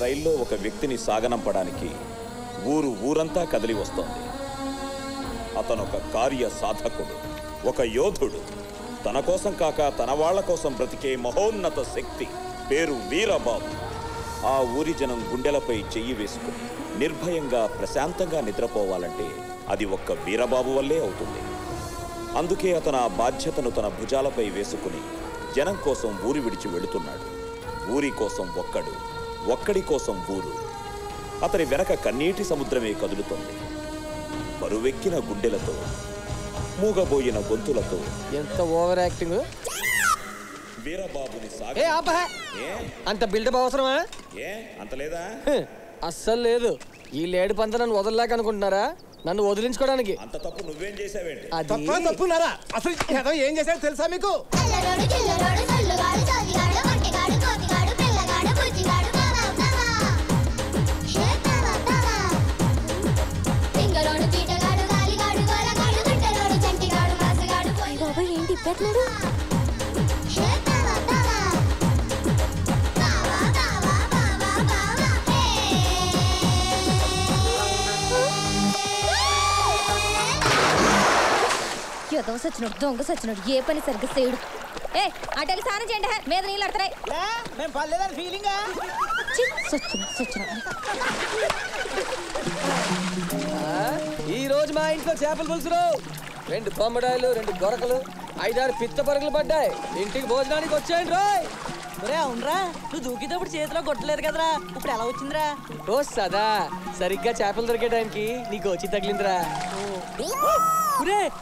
రైల్లో ఒక వ్యక్తిని సాగనంపడానికి ఊరంతా కదిలి వస్తోంది. అతనొక కార్య సాధకుడు, ఒక యోధుడు. తన కోసం కాక తన వాళ్ల కోసం బ్రతికే మహోన్నత శక్తి. పేరు వీరబాబు. ఆ ఊరి జనం గుండెలపై చెయ్యి వేసుకుని నిర్భయంగా ప్రశాంతంగా నిద్రపోవాలంటే అది ఒక్క వీరబాబు వల్లే అవుతుంది. అందుకే అతను ఆ బాధ్యతను తన భుజాలపై వేసుకుని జనం కోసం ఊరి విడిచి వెళుతున్నాడు. ఊరి కోసం ఒక్కడి కోసం ఊరు. అతని వెనక కన్నీటి సముద్రమే కదులుతోంది. బరువెక్కిన గుండెలతో, మూగబోయిన గొంతులతో. ఎంత ఓవర్ యాక్టింగ్! వీరబాబుని అంత బిల్డప్ అవసరమా? అంత లేదా? అస్సలు లేదు. ఈ లేడు పంత నన్ను వదలలేక అనుకుంటున్నారా? నన్ను వదిలించుకోవడానికి. అంత తప్పు నువ్వేం చేసావేంటి? తప్పున్నారా? అసలు ఏం చేశారు తెలుసా మీకు? ఏంటి పెట్టలేడు? సచ్చినోడు, దొంగ సచ్చినోడు, ఏ పని సరిగ్గా చేయడు. అటెళ్ళి స్నానం చేయండి, మీద నీళ్ళు అడతాయి. ఈ రోజు మా ఇంట్లో చేపల పులుసులు, 2 బొమ్మడాయిలు, 2 గొరకలు, 5-6 పిత్త పరుగులు పడ్డాయి. ఇంటికి భోజనానికి వచ్చేయండి రోయ్. అవునరా, నువ్వు దూకితేప్పుడు చేతిలో కొట్టలేదు కదరా, ఇప్పుడు ఎలా వచ్చిందిరా? ఓ సదా, సరిగ్గా చేపలు దొరికే టైంకి నీ గోచి తగిలిందిరా.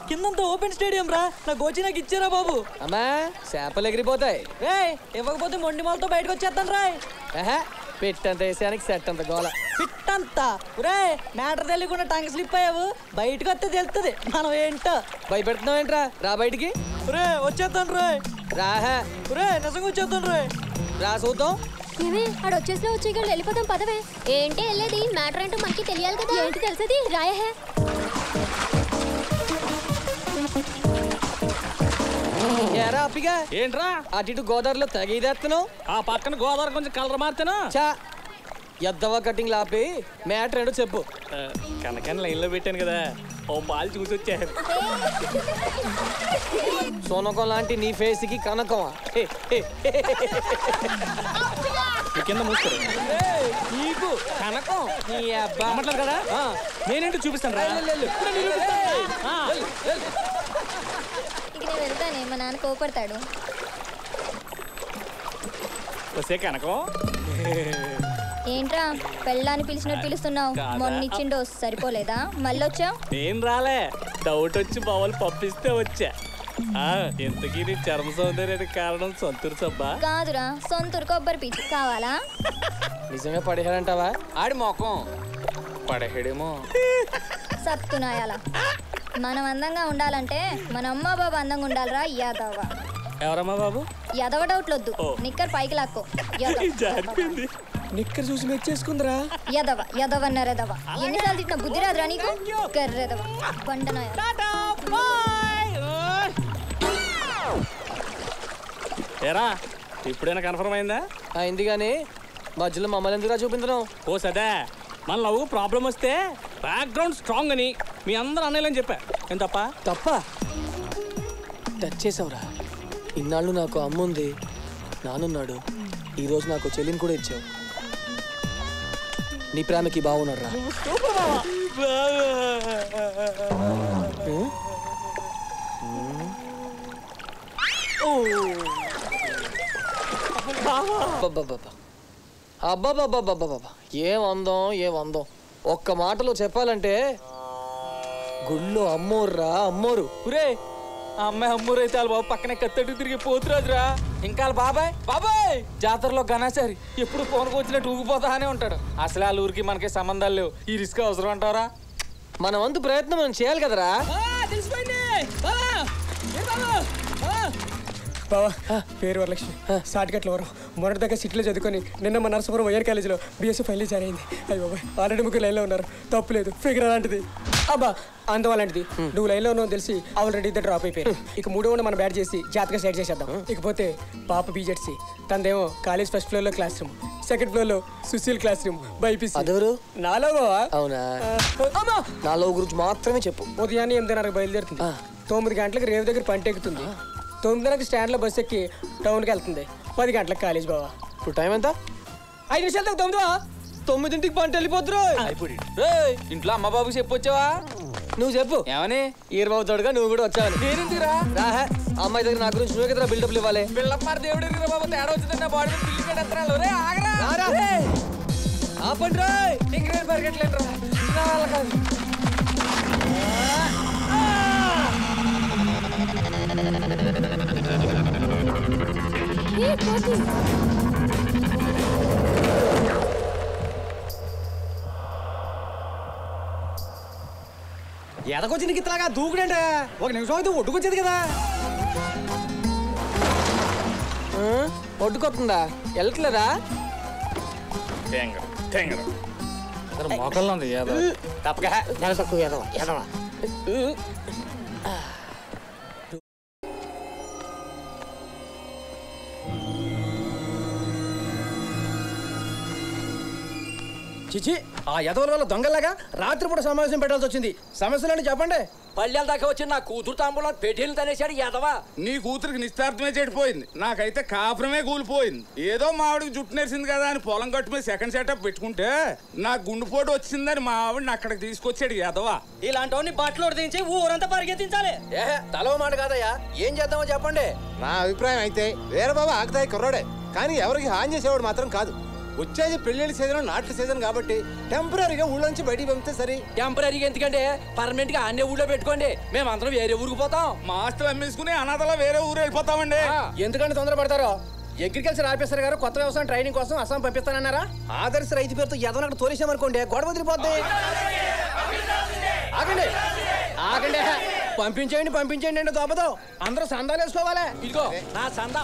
కిందంతా ఓపెన్ స్టేడియం రా, నా గోచి నాకు ఇచ్చారా బాబు. అమ్మా, చేపలు ఎగిరిపోతాయి. ఇవ్వకపోతే మొండి మాలతో బయటకు వచ్చేస్తాను రాయ్. పెట్టంత వేసానికి సెట్ అంత గోల. పిట్టంతా మ్యాటర్ తెలియకుండా టంగ్ స్లిప్ అయ్యావు. బయటకు వస్తే తెలుస్తుంది మనం ఏంటో. భయపెడుతున్నావు ఏంట్రా? రా బయటికి. వచ్చేస్తాను రాయ్. రాహా నిజంగా వచ్చేస్తాను రాయ్. రా చూద్దాం. ఆడు వచ్చేసినా వచ్చేయగలడు, వెళ్ళిపోతాం పదవే. ఏంటి వెళ్ళేది? మ్యాటర్ ఏంటో మనకి తెలియాలి కదా. ఏంటి తెలిసేది? రాయహే. ఏరా అప్పిగా, ఏంట్రా అటు ఇటు గోదావరిలో తెగేస్తున్నావు? ఆ పక్కన గోదావరి కొంచెం కలర్ మార్తేనా? చా, ఎద్దవా కటింగ్ లాపి మ్యాటర్ ఏంటో చెప్పు. కనకాన్ని లైన్లో పెట్టాను కదా, ఓ పాలు చూసి వచ్చారు. సోనకం లాంటి నీ ఫేస్ కి కనకమా? కింద మూస్తారు నీకు కనకం నీ అబ్బా అమ్మట్లేదు కదా. నేనేంటో చూపిస్తాను రా. నేను వెళ్తానే, మా నాన్న కోపడతాడు. వస్తే కనకం ఏంట్రా పెళ్ళాన్ని పిలిచినట్టు పిలుస్తున్నావు? మొన్న ఇచ్చిండో సరిపోలేదా? మళ్ళీ వచ్చావు? ఏం రాలే, డౌట్ వచ్చి బావలు పంపిస్తే వచ్చా. ఎంతకీ నీ చర్మ సౌందర్యానికి కారణం సొంతూరు సబ్బా? కాదురా, సొంతూరు కొబ్బరి పీచు. కావాలా? నిజంగా పడేహాడంటావా? ఆడి మొఖం పడేహాడేమో. సత్తునాయాల. మనం అందంగా ఉండాలంటే మన అమ్మ బాబు అందంగా ఉండాలిరా యాదవ. ఎవరమ్మా బాబు? యాదవ డౌట్లొద్దు, నిక్కర్ పైకి లాక్కో. నిక్కర్ చూసి మెచ్చేసుకుందిరా. యదవ యదవన్నరెదవ. ఎన్నిసార్లు తిట్టిన బుద్ధి రాదురా నీకు? కర్రెదవ బండనాయ. ఏరా, ఇప్పుడైనా కన్ఫర్మ్ అయిందా? అయింది కానీ మధ్యలో మమ్మల్ని ఎందుకురా చూపించడం? ఓ సదా, మన లవ్ ప్రాబ్లం వస్తే బ్యాక్గ్రౌండ్ స్ట్రాంగ్ అని మీ అందరూ అన్నయ్యని చెప్పా. ఏం తప్ప టచ్ చేసావురా. ఇన్నాళ్ళు నాకు అమ్మ ఉంది, నానున్నాడు, ఈరోజు నాకు చెల్లిని కూడా ఇచ్చావు. నీ ప్రేమకి బాగున్నాడు రా. అబ్బాబాబాబాబాబా, ఏం అందం. ఒక్క మాటలో చెప్పాలంటే గుళ్ళో అమ్మోర్రా అమ్మోరు. ఆ అమ్మాయి అమ్మూరైతే వాళ్ళ బాబు పక్కనే కత్తట్టు తిరిగి పోతురాదురా. ఇంకా బాబాయ్ జాతరలో ఘనాచారి ఎప్పుడు ఫోన్కి వచ్చినట్టు ఊగిపోతానే ఉంటాడు. అసలు వాళ్ళ ఊరికి మనకి సంబంధాలు లేవు. ఈ రిస్క్ అవసరం అంటారా? మన వంతు ప్రయత్నం మనం చేయాలి కదరా. బావా పేరు వరలక్ష్మి షార్ట్కట్లో వరం మొన్నటి దాకా సిటీలో చదువుకొని నిన్న మన నరసపురం వైఆర్ కాలేజీలో బీఎస్సీ ఫైనల్ జాయిన్ అయింది. అయ్యి బాబాయ్ ఆల్రెడీ ముగ్గురు లైన్లో ఉన్నారు. తప్పులేదు ఫిగర్ అలాంటిది. అబ్బా అందువలాంటిది నువ్వు లైన్లో ఉన్నావు తెలిసి ఆల్రెడీ ఇద్దరు డ్రాప్ అయిపోయారు. ఇక మూడో ఉన్న మనం బ్యాట్ చేసి జాతగా సెట్ చేసేద్దాం. ఇకపోతే పాప బీజెడ్సీ తనదేమో కాలేజ్ ఫస్ట్ ఫ్లోర్లో క్లాస్ రూమ్, సెకండ్ ఫ్లోర్లో సుశీల్ క్లాస్ రూమ్, బైపీసీ. అదెవరు? నాలో బావా. అవునా? నాలో గురించి మాత్రమే చెప్పు. ఉదయాన్నే 8:30 బయలుదేరుతుంది. 9 గంటలకు రేవు దగ్గర పంటెక్కుతుంది. 9:30 స్టాండ్లో బస్సు ఎక్కి టౌన్కి వెళ్తుంది. 10 గంటలకు కాలేజ్ బావా. ఇప్పుడు టైం ఎంత? 5 నిమిషాలు 9 9ంటికి పంట వెళ్ళిపోతురు. ఇంట్లో అమ్మ బాబుకి చెప్పొచ్చావా? నువ్వు చెప్పు ఏమని? ఈరబాబు తోడుగా నువ్వు కూడా వచ్చావు. నేనెందుకురా? రాహే అమ్మాయి దగ్గర నా గురించి నువ్వే కదా బిల్డప్లు ఇవ్వాలి. బిల్డప్ మరి దేవుడు ఎదురు బాబు తేడా వచ్చిందంటే బాడీ బిల్డింగ్ కట్టేస్తున్నాడు. రే ఆగరా. ఆపండి రా. ఇంగ్రేజ్ పరిగెట్లేదురా. నా వల్ల కాదు. ఎదకొచ్చి నీకు ఇట్లాగా దూకుడంటే 1 నిమిషం అయితే ఒడ్డుకొచ్చేది కదా. ఒడ్డుకొస్తుందా? వెళ్ళట్లేదా? మోకల్లో ఉంది ఏదో. తప్పగా నెల తక్కువ ఎదవా ఎదవా. చిచి ఆ యదవుల వల్ల దొంగలాగా రాత్రిపూట సమావేశం పెట్టాల్సి వచ్చింది. సమస్యలని చెప్పండి. పల్లెల దాకా వచ్చి నా కూతురు తాంబూలం పెట్టేలు తనేశాడు ఎదవా. నీ కూతురికి నిస్తార్థమే చెడిపోయింది. నాకైతే కాపురమే కూలిపోయింది. ఏదో మా ఆవిడకి జుట్టు నేర్చింది కదా అని పొలం గట్టు మీద సెకండ్ సెటప్ పెట్టుకుంటే నాకు గుండెపోటు వచ్చిందని మా ఆవిడని అక్కడికి తీసుకొచ్చాడు ఎదవా. ఇలాంటి బట్టలు దించి ఊరంతా పరిగెత్తించాలి. తలో మాట కాదయ్యా, ఏం చేద్దామో చెప్పండి. నా అభిప్రాయం అయితే వీరబాబు ఆకతాయి కుర్రాడే, కానీ ఎవరికి హాని చేసేవాడు మాత్రం కాదు. వచ్చేది పెళ్లిళ్ళ సీజన్, నాట్ల సీజన్ కాబట్టి టెంపరీగా ఊళ్ళోంచి బయటికి పంపితే సరే. టెంపరీగా ఎందుకంటే పర్మనెంట్ గా అన్ని ఊళ్ళో పెట్టుకోండి. మేము అందరం వేరే ఊరికి పోతాం. మా ఆస్తులు అమ్మేసుకుని అనాథలో వేరే ఊరు వెళ్ళిపోతామండి. ఎందుకంటే తొందరపడతారో? అగ్రికల్చర్ ఆఫీసర్ గారు కొత్త వ్యవసాయం ట్రైనింగ్ కోసం అస్సాం పంపిస్తానన్నారా? ఆదర్శ రైతు పేరుతో ఎదనక్కడ తోలేసామనుకోండి గొడవ వదిలిపోద్ది. ఆగండి ఆగండి, పంపించేయండి అంటే దోపతో అందరూ సందాలు వేసుకోవాలి. ఇదిగో నా సందా.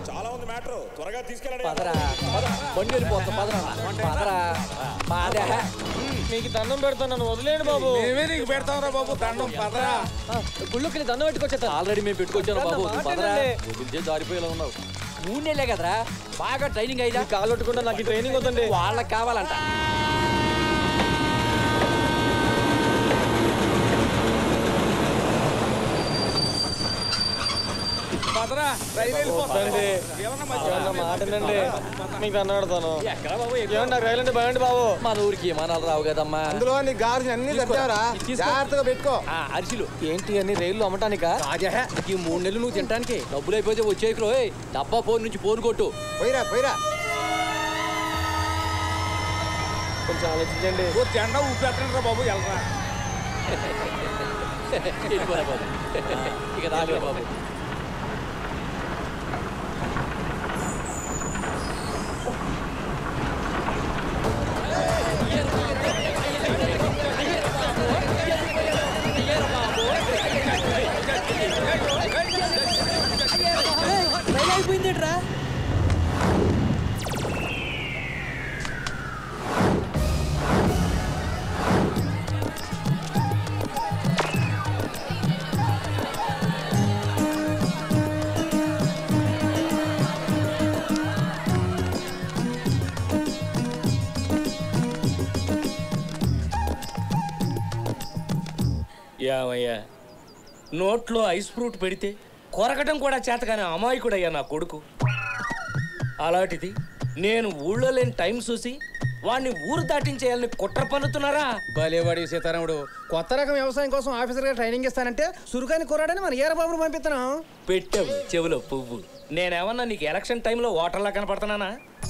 చాలా ఉంది మ్యాటర్, త్వరగా తీసుకెళ్ళండి. పదరా బండి వెళ్ళిపోతాం. పదరా బాధ. మీకు దండం పెడతాను, వదిలేండి బాబు. మేమే నీకు పెడతాంరా బాబు దండం. పదరా గుళ్ళుకి దండం పెట్టుకొచ్చేస్తా. ఆల్రెడీ మేము పెట్టుకొచ్చాను బాబు. పదరా జారిపోయేలా ఉన్నావు. 3 నెలలే కదరా, బాగా ట్రైనింగ్ అయ్యా. కాలు పట్టుకుంటే నాకు ట్రైనింగ్ వద్దండి. వాళ్ళకి కావాలంట. పదరా రైలు వెళ్ళిపోతుంది. మాటనండి, మీకు దండం పెడతాను. నాకు రైలు అంటే భయండి బాబు. మన ఊరికి విమానాలు రావు కదమ్మా. అందులో నీకు కావాల్సిన అన్ని తెచ్చావరా, జాగ్రత్తగా పెట్టుకో. అరిసిలు ఏంటి అన్ని రైళ్లు అమ్మటానికా? ఈ 3 నెలలు నువ్వు తినడానికి డబ్బులు అయిపోతే వచ్చేయకు. డబ్బా ఫోన్ నుంచి ఫోన్ కొట్టు. పోయిరా కొంచెం ఆలోచించండి. ఓ జెండా ఊపేస్తాను బాబు, వెళ్ళరా. వెళ్ళిపోరా బాబు, ఇక రాలేదు బాబు. అయిపోయిందేట్రా? యావయ్యా, నోట్లో ఐస్ ఫ్రూట్ పెడితే కొరకటం కూడా చేతగానే అమాయకుడయ్యా నా కొడుకు. అలాంటిది నేను ఊళ్ళో లేని టైం చూసి వాడిని ఊరు దాటించేయాలని కుట్ర పన్నుతున్నారా? భలేవాడి సీతారాముడు. కొత్త రకం వ్యవసాయం కోసం ఆఫీసర్ గారు ట్రైనింగ్ ఇస్తానంటే సురుకాని కుర్రాడని మన ఈరబాబును పంపిస్తున్నాం. పెట్టావు చెవిలో పువ్వు. నేనేమన్నా నీకు ఎలక్షన్ టైంలో ఓటర్లా కనపడుతున్నానా?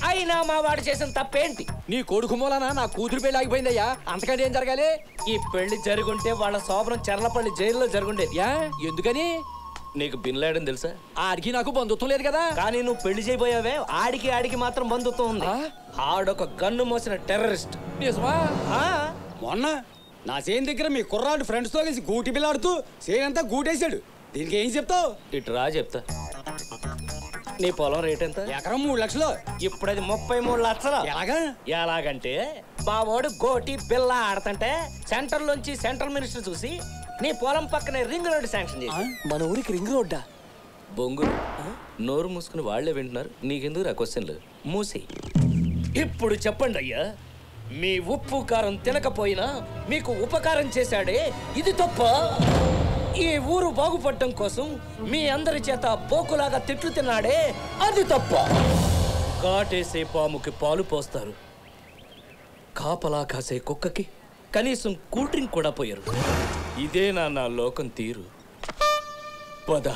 అయినా మా వాడు చేసిన తప్పేంటి? నీ కొడుకు మూలనా నా కూతురు పెళ్లి ఆగిపోయిందయ్యా. అంతకంటే ఏం జరగాలి? ఈ పెళ్లి జరుగుంటే వాళ్ళ శోభనం చర్లపల్లి జైల్లో జరుగుండేది. యా ఎందుకని? నీకు బిన్ లాడెన్ తెలుసా? ఆడికి నాకు బంధుత్వం లేదు కదా. కానీ నువ్వు పెళ్లి చేయబోయావే, ఆడికి మాత్రం బంధుత్వం ఉంది. ఆడొక గన్ను మోసిన టెర్రరిస్ట్. నిజమా? మొన్న నా సేన్ దగ్గర మీ కుర్రాడు ఫ్రెండ్స్ తో కలిసి గూటి బిల్లాడుతూ సేన్ అంతా గూటేశాడు. దీనికి ఏం చెప్తావు? ఇటు రా చెప్తా. నీ పొలం రేట్ ఎంత? ఎకరం 3 లక్షలు. ఇప్పుడు అది 33 లక్షలు. ఎలాగా? ఎలాగంటే మా వాడు గోటి బిల్ల ఆడతంటే సెంటర్ లోంచి సెంట్రల్ మినిస్టర్ చూసి నీ పొలం పక్కనే రింగ్ రోడ్ శాంక్షన్ చేసి. మన ఊరికి రింగ్ రోడ్డా? బొంగులు నోరు మూసుకుని వాళ్లే వింటున్నారు. నీకెందుకు రా క్వశ్చన్లు? మూసి. ఇప్పుడు చెప్పండి అయ్యా, మీ ఉప్పు కారం తినకపోయినా మీకు ఉపకారం చేశాడే, ఇది తప్ప? ఈ ఊరు బాగుపడటం కోసం మీ అందరి చేత పోకులాగా తిట్లు తిన్నాడే, అది తప్ప? కాటేసే పాముకి పాలు పోస్తారు, కాపలా కాసే కుక్కకి కనీసం కూల్ డ్రింక్ కూడా పోయారు. ఇదేనా నా లోకం తీరు? పద.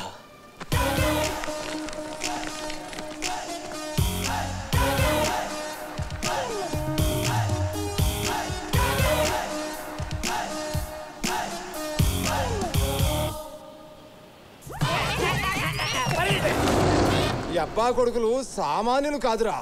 ఈ అబ్బా కొడుకులు సామాన్యులు కాదురా.